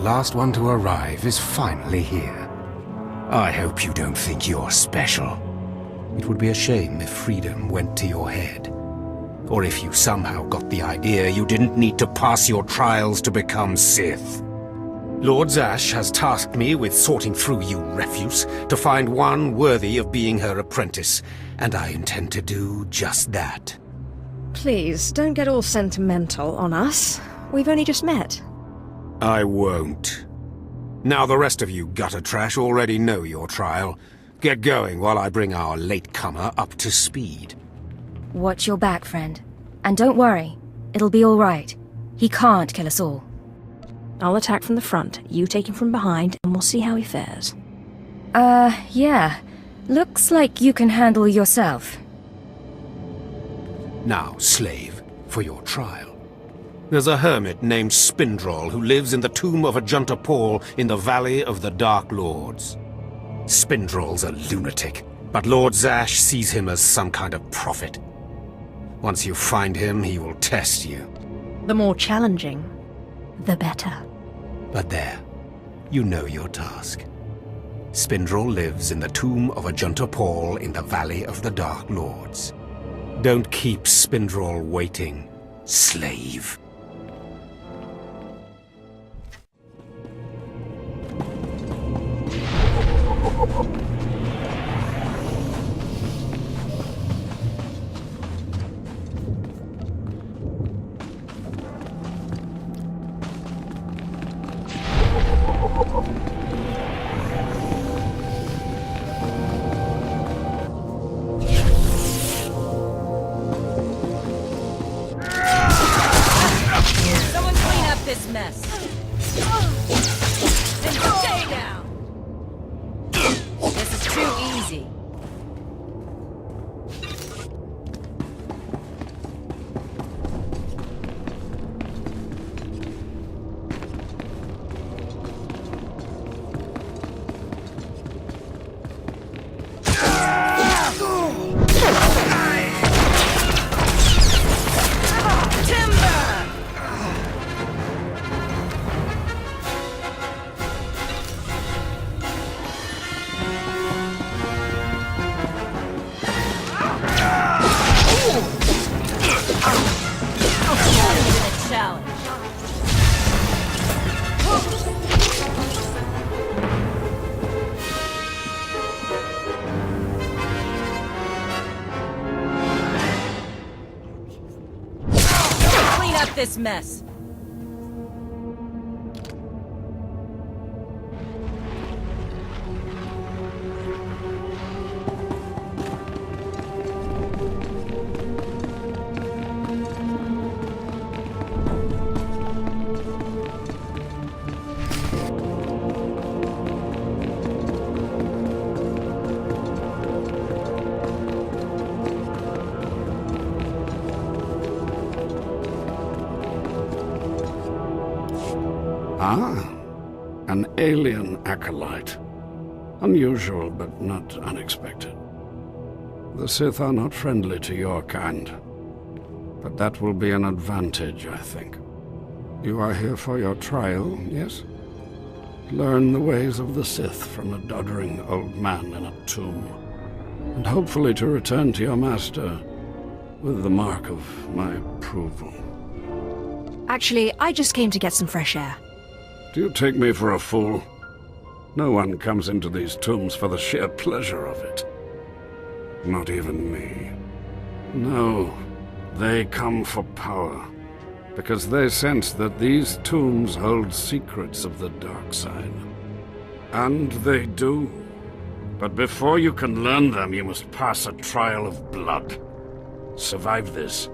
last one to arrive is finally here. I hope you don't think you're special. It would be a shame if freedom went to your head. Or if you somehow got the idea you didn't need to pass your trials to become Sith. Lord Zash has tasked me with sorting through you refuse to find one worthy of being her apprentice, and I intend to do just that. Please, don't get all sentimental on us. We've only just met. I won't. Now the rest of you gutter trash already know your trial. Get going while I bring our latecomer up to speed. Watch your back, friend. And don't worry, it'll be all right. He can't kill us all. I'll attack from the front, you take him from behind, and we'll see how he fares. Yeah. Looks like you can handle yourself. Now, slave, for your trial. There's a hermit named Spindrol who lives in the tomb of Ajunta Paul in the Valley of the Dark Lords. Spindrol's a lunatic, but Lord Zash sees him as some kind of prophet. Once you find him, he will test you. The more challenging, the better. But there, you know your task. Spindrol lives in the tomb of Ajunta Paul in the Valley of the Dark Lords. Don't keep Spindrol waiting, slave. Someone clean up this mess. And stay down. This is too easy. Challenge. Clean up this mess. Ah, an alien acolyte. Unusual, but not unexpected. The Sith are not friendly to your kind. But that will be an advantage, I think. You are here for your trial, yes? Learn the ways of the Sith from a doddering old man in a tomb. And hopefully to return to your master with the mark of my approval. Actually, I just came to get some fresh air. Do you take me for a fool? No one comes into these tombs for the sheer pleasure of it. Not even me. No, they come for power. Because they sense that these tombs hold secrets of the dark side. And they do. But before you can learn them, you must pass a trial of blood. Survive this,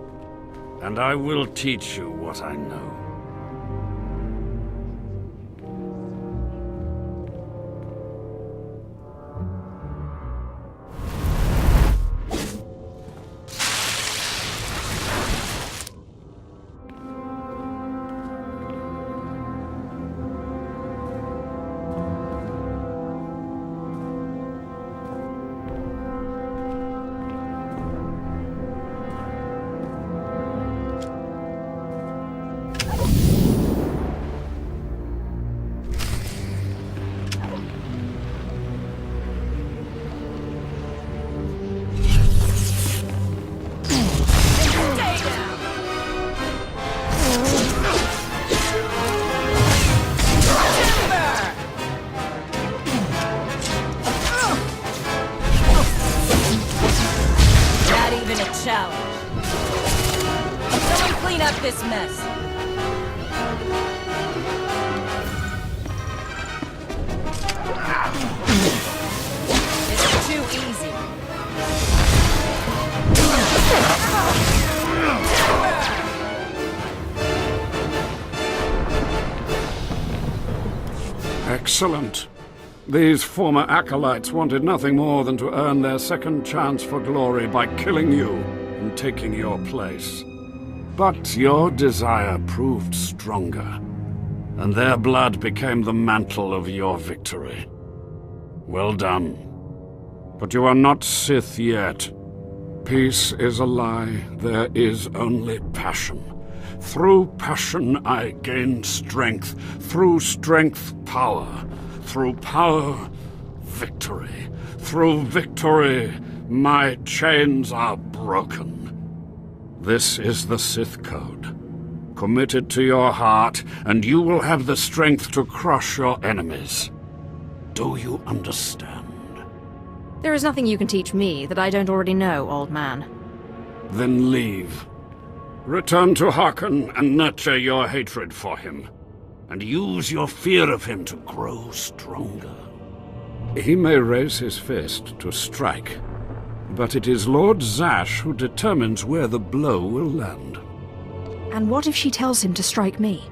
and I will teach you what I know. Excellent. These former acolytes wanted nothing more than to earn their second chance for glory by killing you and taking your place. But your desire proved stronger, and their blood became the mantle of your victory. Well done. But you are not Sith yet. Peace is a lie. There is only passion. Through passion I gain strength. Through strength, power. Through power, victory. Through victory, my chains are broken. This is the Sith Code. Commit it to your heart, and you will have the strength to crush your enemies. Do you understand? There is nothing you can teach me that I don't already know, old man. Then leave. Return to Harkon and nurture your hatred for him. And use your fear of him to grow stronger. He may raise his fist to strike, but it is Lord Zash who determines where the blow will land. And what if she tells him to strike me?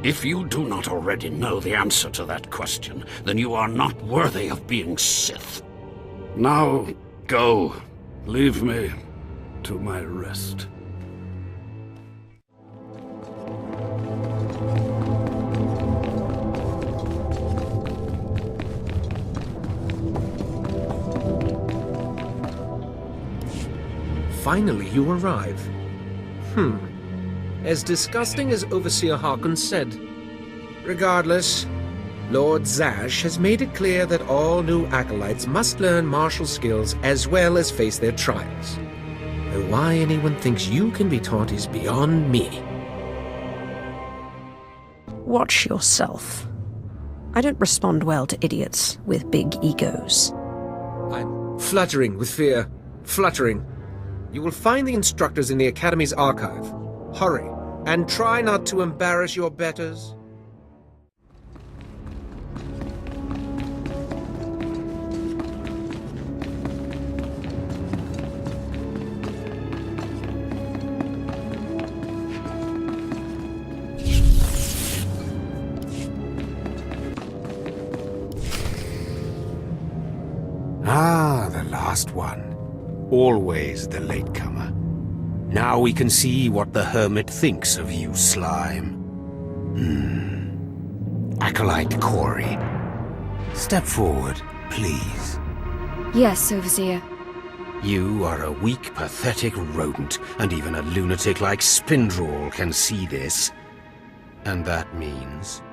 If you do not already know the answer to that question, then you are not worthy of being Sith. Now, go. Leave me to my rest. Finally, you arrive. As disgusting as Overseer Harkon said. Regardless, Lord Zash has made it clear that all new acolytes must learn martial skills as well as face their trials. And why anyone thinks you can be taught is beyond me. Watch yourself. I don't respond well to idiots with big egos. I'm fluttering with fear. Fluttering. You will find the instructors in the Academy's archive. Hurry, and try not to embarrass your betters. Ah, the last one. Always the latecomer. Now we can see what the Hermit thinks of you, slime. Acolyte Corey. Step forward, please. Yes, Overseer. You are a weak, pathetic rodent, and even a lunatic like Spindrel can see this. And that means...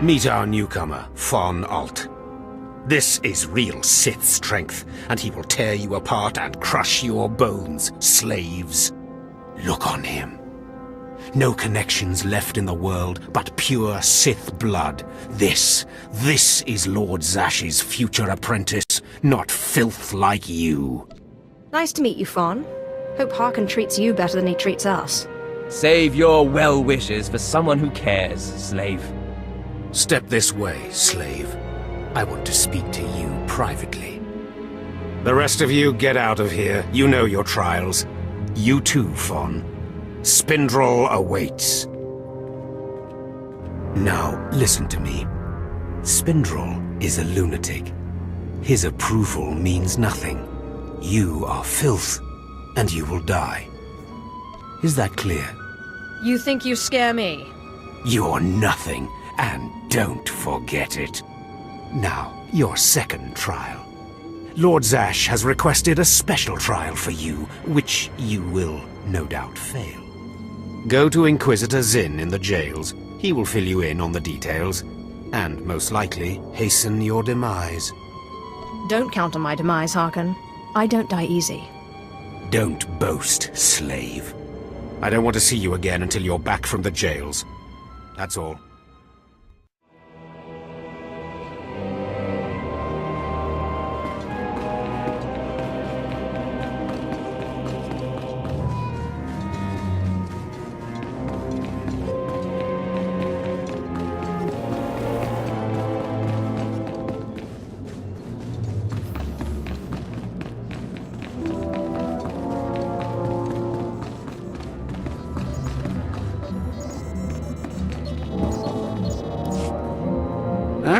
Meet our newcomer, Von Alt. This is real Sith strength, and he will tear you apart and crush your bones, slaves. Look on him. No connections left in the world, but pure Sith blood. This is Lord Zash's future apprentice, not filth like you. Nice to meet you, Fawn. Hope Harkon treats you better than he treats us. Save your well wishes for someone who cares, slave. Step this way, slave. I want to speak to you privately. The rest of you get out of here. You know your trials. You too, Fawn. Spindrel awaits. Now, listen to me. Spindrel is a lunatic. His approval means nothing. You are filth, and you will die. Is that clear? You think you scare me? You're nothing, and don't forget it. Now, your second trial. Lord Zash has requested a special trial for you, which you will no doubt fail. Go to Inquisitor Zinn in the jails. He will fill you in on the details, and most likely hasten your demise. Don't count on my demise, Harkon. I don't die easy. Don't boast, slave. I don't want to see you again until you're back from the jails. That's all.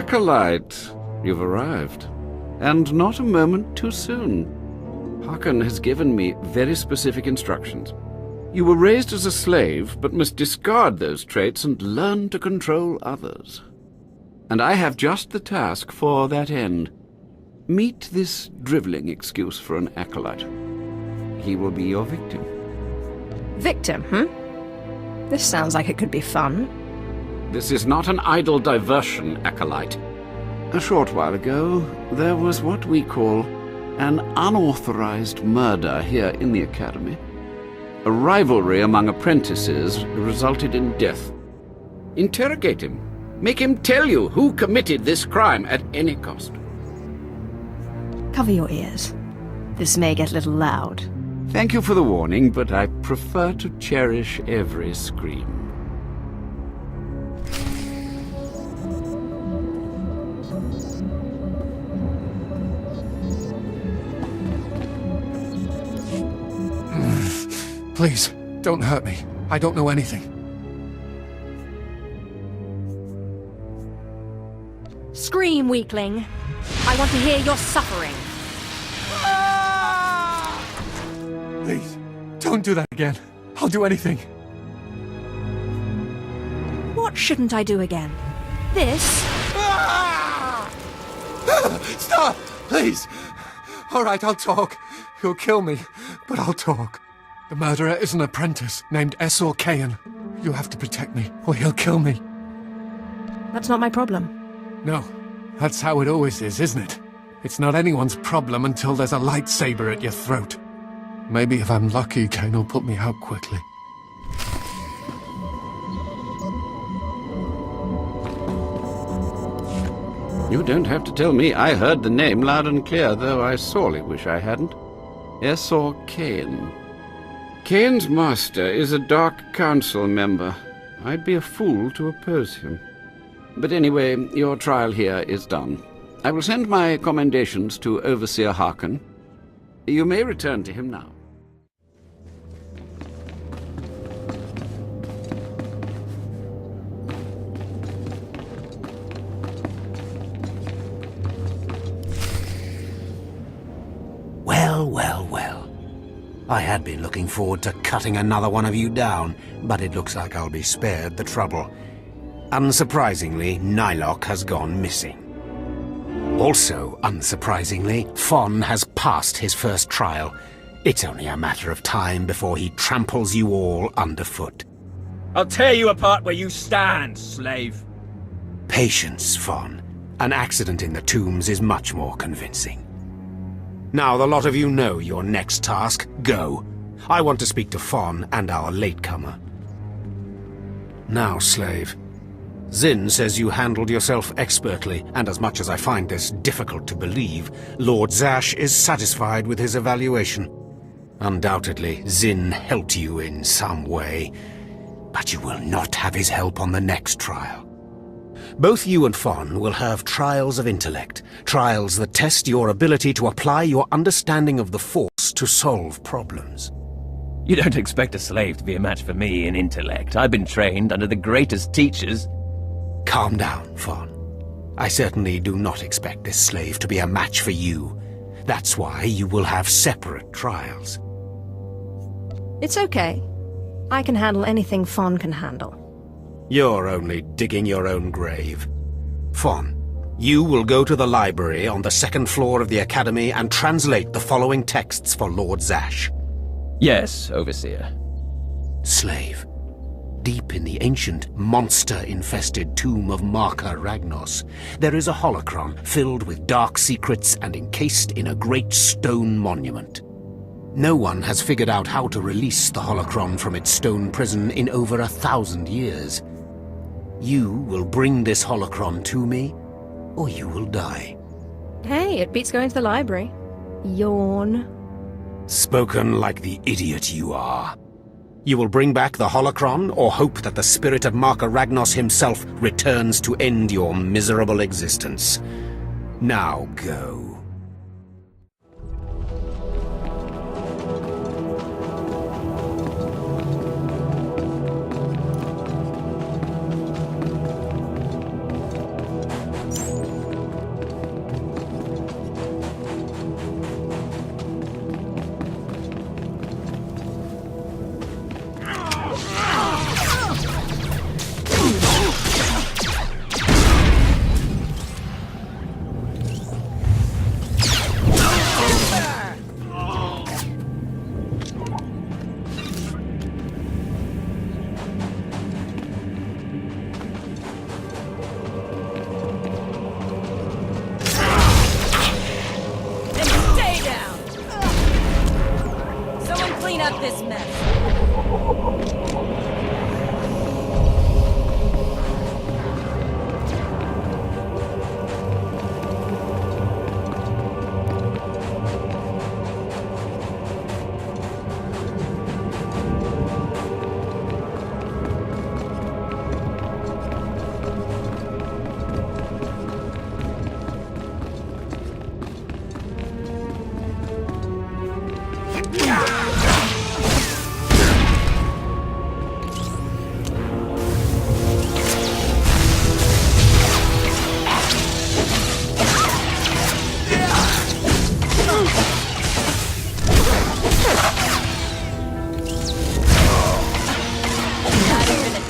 Acolyte, you've arrived. And not a moment too soon. Harkon has given me very specific instructions. You were raised as a slave, but must discard those traits and learn to control others. And I have just the task for that end. Meet this drivelling excuse for an acolyte. He will be your victim. Victim, This sounds like it could be fun. This is not an idle diversion, acolyte. A short while ago, there was what we call an unauthorized murder here in the Academy. A rivalry among apprentices resulted in death. Interrogate him. Make him tell you who committed this crime at any cost. Cover your ears. This may get a little loud. Thank you for the warning, but I prefer to cherish every scream. Please, don't hurt me. I don't know anything. Scream, weakling. I want to hear your suffering. Please, don't do that again. I'll do anything. What shouldn't I do again? This? Stop! Please! All right, I'll talk. He'll kill me, but I'll talk. The murderer is an apprentice named Essor Kayan. You have to protect me, or he'll kill me. That's not my problem. No, that's how it always is, isn't it? It's not anyone's problem until there's a lightsaber at your throat. Maybe if I'm lucky, Kain will put me out quickly. You don't have to tell me. I heard the name loud and clear, though I sorely wish I hadn't. Essor Kayan. Kain's master is a Dark Council member. I'd be a fool to oppose him. But anyway, your trial here is done. I will send my commendations to Overseer Harkon. You may return to him now. Well, well, well. I had been looking forward to cutting another one of you down, but it looks like I'll be spared the trouble. Unsurprisingly, Nylock has gone missing. Also, unsurprisingly, Fon has passed his first trial. It's only a matter of time before he tramples you all underfoot. I'll tear you apart where you stand, slave. Patience, Fon. An accident in the tombs is much more convincing. Now the lot of you know your next task. Go. I want to speak to Fon and our latecomer. Now, slave. Zin says you handled yourself expertly, and as much as I find this difficult to believe, Lord Zash is satisfied with his evaluation. Undoubtedly, Zin helped you in some way, but you will not have his help on the next trial. Both you and Fon will have trials of intellect, trials that test your ability to apply your understanding of the Force to solve problems. You don't expect a slave to be a match for me in intellect. I've been trained under the greatest teachers. Calm down, Fon. I certainly do not expect this slave to be a match for you. That's why you will have separate trials. It's okay. I can handle anything Fon can handle. You're only digging your own grave. Fon, you will go to the library on the second floor of the Academy and translate the following texts for Lord Zash. Yes, Overseer. Slave, deep in the ancient, monster-infested tomb of Marka Ragnos, there is a holocron filled with dark secrets and encased in a great stone monument. No one has figured out how to release the holocron from its stone prison in over 1,000 years. You will bring this holocron to me, or you will die. Hey, it beats going to the library. Yawn. Spoken like the idiot you are. You will bring back the holocron, or hope that the spirit of Marka Ragnos himself returns to end your miserable existence. Now go. clean up this mess.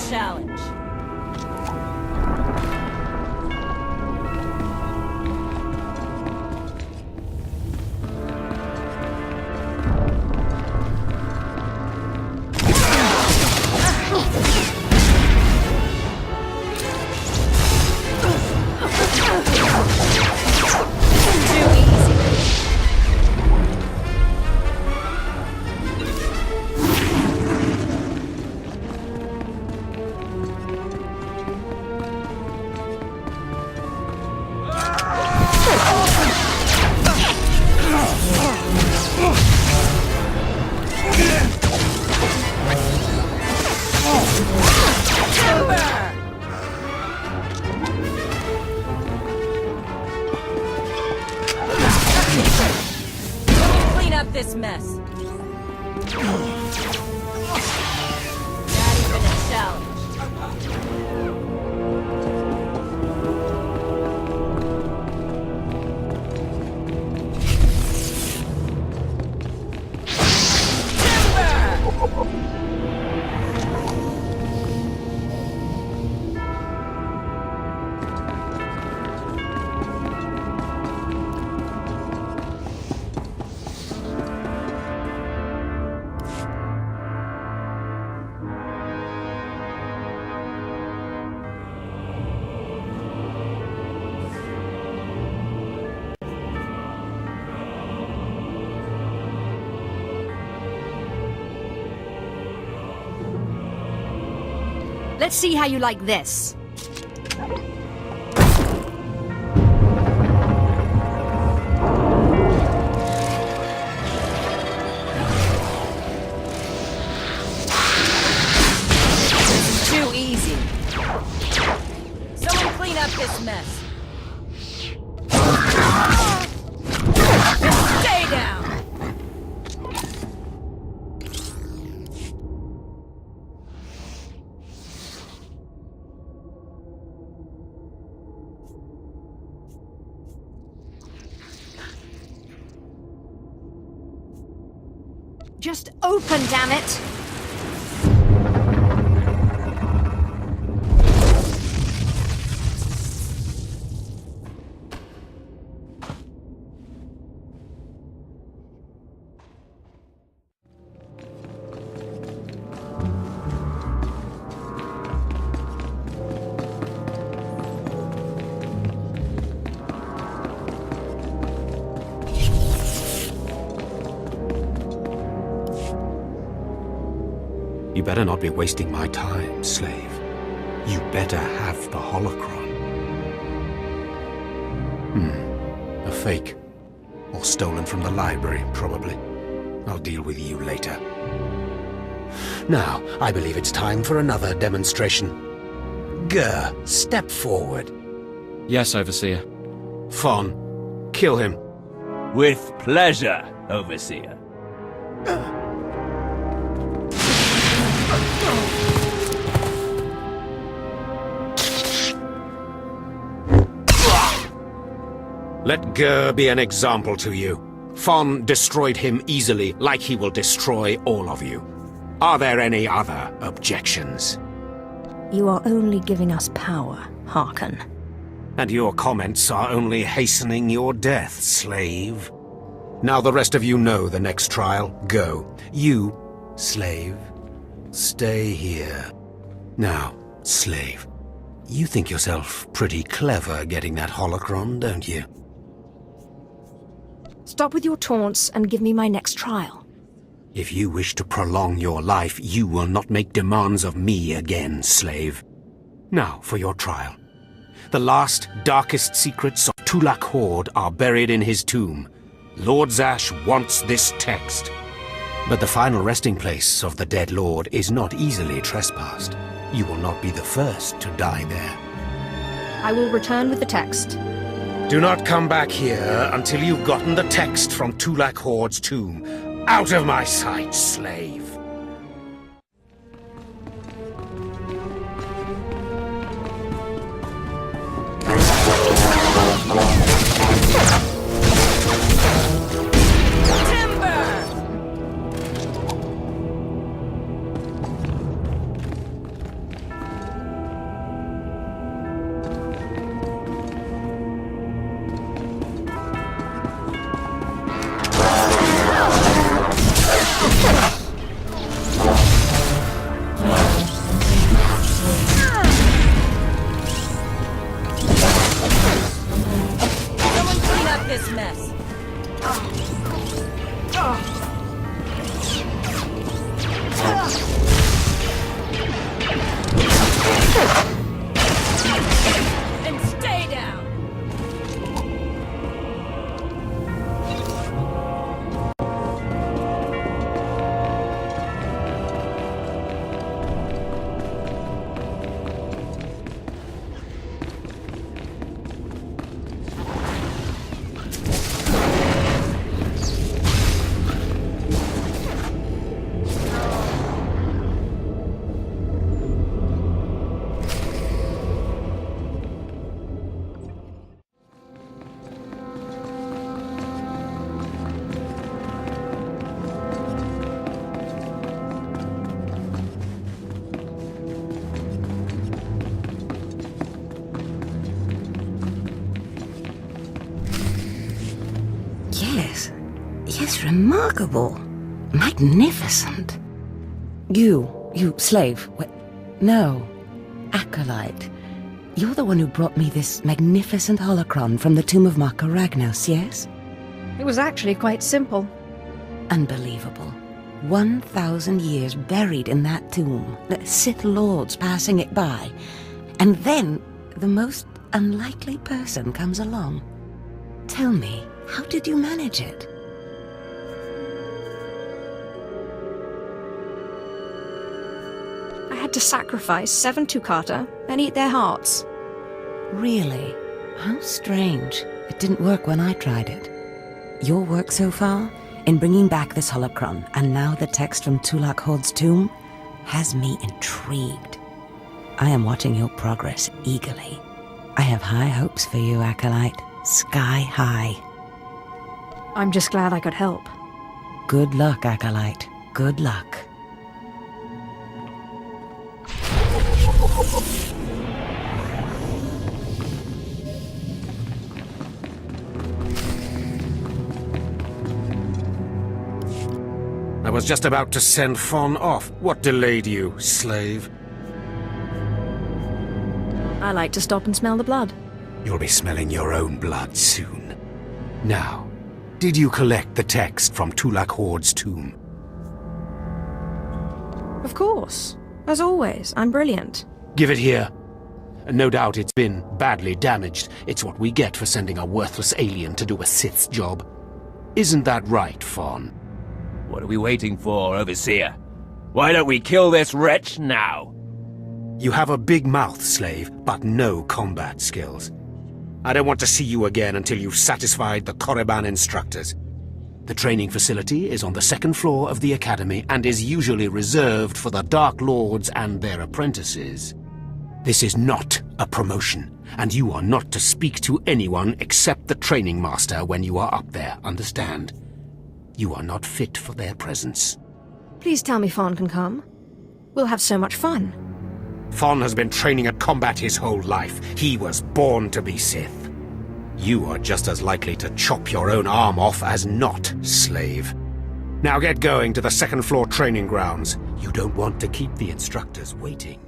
Challenge. Clean up this mess. Not even a challenge. Let's see how you like this. Too easy. Someone clean up this mess. Stay down. Just open, damn it! You better not be wasting my time, slave. You better have the holocron. A fake. Or stolen from the library, probably. I'll deal with you later. Now, I believe it's time for another demonstration. Gur, step forward. Yes, Overseer. Fon, kill him. With pleasure, Overseer. Let Gur be an example to you. Fon destroyed him easily, like he will destroy all of you. Are there any other objections? You are only giving us power, Harkon. And your comments are only hastening your death, slave. Now the rest of you know the next trial. Go. You, slave, stay here. Now, slave, you think yourself pretty clever getting that holocron, don't you? Stop with your taunts and give me my next trial. If you wish to prolong your life, you will not make demands of me again, slave. Now for your trial. The last, darkest secrets of Tulak Horde are buried in his tomb. Lord Zash wants this text. But the final resting place of the dead lord is not easily trespassed. You will not be the first to die there. I will return with the text. Do not come back here until you've gotten the text from Tulak Horde's tomb. Out of my sight, slave! This mess. And stay down. Yes, remarkable. Magnificent. You slave. No, acolyte. You're the one who brought me this magnificent holocron from the tomb of Maka Ragnos, yes? It was actually quite simple. Unbelievable. 1,000 years buried in that tomb, the Sith lords passing it by, and then the most unlikely person comes along. Tell me, how did you manage it? I had to sacrifice 7 Tukata and eat their hearts. Really? How strange. It didn't work when I tried it. Your work so far, in bringing back this holocron, and now the text from Tulak Horde's tomb, has me intrigued. I am watching your progress eagerly. I have high hopes for you, Acolyte. Sky high. I'm just glad I could help. Good luck, Acolyte. Good luck. I was just about to send Fawn off. What delayed you, slave? I like to stop and smell the blood. You'll be smelling your own blood soon. Now, did you collect the text from Tulak Horde's tomb? Of course. As always, I'm brilliant. Give it here. No doubt it's been badly damaged. It's what we get for sending a worthless alien to do a Sith's job. Isn't that right, Fawn? What are we waiting for, Overseer? Why don't we kill this wretch now? You have a big mouth, slave, but no combat skills. I don't want to see you again until you've satisfied the Korriban instructors. The training facility is on the 2nd floor of the Academy and is usually reserved for the Dark Lords and their apprentices. This is not a promotion, and you are not to speak to anyone except the training master when you are up there, understand? You are not fit for their presence. Please tell me Fawn can come. We'll have so much fun. Fawn has been training at combat his whole life. He was born to be Sith. You are just as likely to chop your own arm off as not, slave. Now get going to the 2nd floor training grounds. You don't want to keep the instructors waiting.